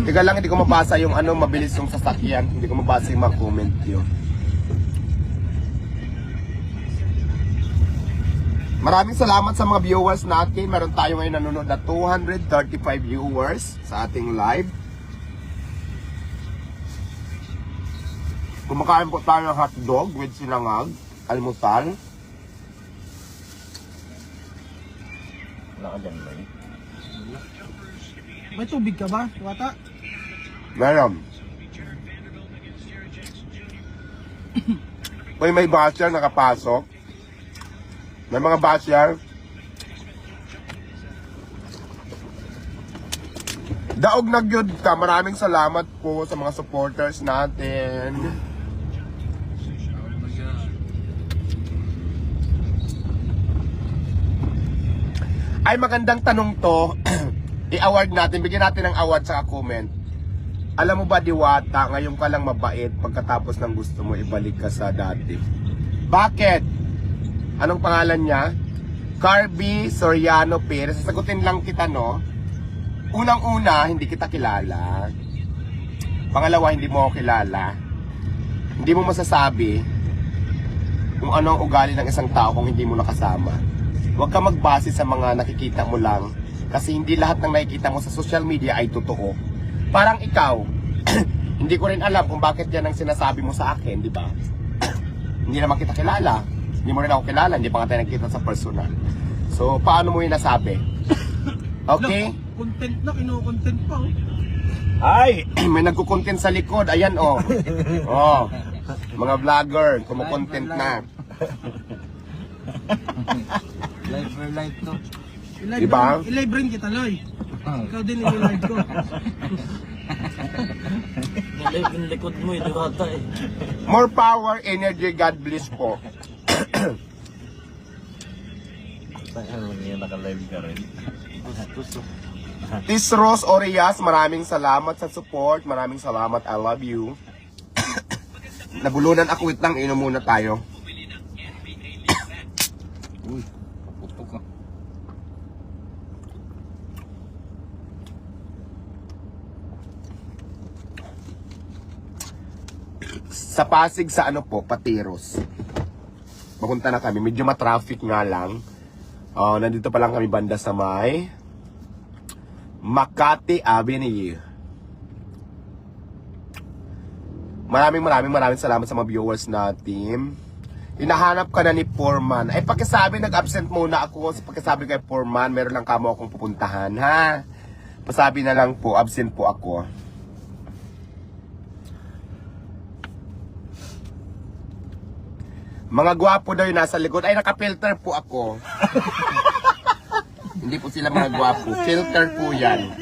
Teka lang, hindi ko mabasa yung ano, mabilis yung sasakyan. Hindi ko mabasa yung mga comment yun. Maraming salamat sa mga viewers natin. Meron tayo ngayon nanonood na 235 viewers sa ating live. Kumakain po tayo ng hotdog with sinangag, almusal. Wala ka dyan, boy. May tubig ka ba, Wata? Meron. Uy, may basher nakapasok. May mga basher. Daog na gyud ka. Maraming salamat po sa mga supporters natin. Ay, magandang tanong to. I-award natin. Bigyan natin ng award sa comment. Alam mo ba, Diwata, ngayon ka lang mabait pagkatapos ng gusto mo ibalik ka sa dati. Bakit? Anong pangalan niya? Carby Soriano Perez. Sasagutin lang kita, no? Unang-una, hindi kita kilala. Pangalawa, hindi mo ako kilala. Hindi mo masasabi kung ano ang ugali ng isang tao kung hindi mo nakasama. Huwag ka magbase sa mga nakikita mo lang kasi hindi lahat ng nakikita mo sa social media ay totoo. Parang ikaw, hindi ko rin alam kung bakit yan ang sinasabi mo sa akin, di ba? Hindi naman kita kilala. Hindi mo rin ako kilala, hindi pa nga tayo nagkita sa personal. So, paano mo yung nasabi? Okay? Content na, kino-content pa. Ay, may nagko-content sa likod. Ayan, oh. Oh. Mga vlogger, kumukontent na. Live for live to. Diba? I-live rin kita, Loy. Ikaw din i-live ko. Live yung likod mo, ito kata eh. More power, energy, God bless po. Saan mo niya naka-live ka rin? Tisros Orias, maraming salamat sa support. Maraming salamat, I love you. Nabulunan ako, wait lang, inom muna tayo. Uy, putok ka. Sa Pasig sa ano po, Patiros. Papunta na kami, medyo ma-traffic nga lang. Nandito pa lang kami banda sa may Makati Avenue. Maraming salamat sa mga viewers natin. Hinahanap ka na ni Foreman. Ay, pakisabi, nag-absent muna ako. Pakisabi kay Foreman, meron lang kamo akong pupuntahan, ha? Pasabi na lang po, absent po ako. Mga gwapo daw yung nasa likod. Ay, naka-filter po ako. Hindi po sila mga gwapo. Filter po yan.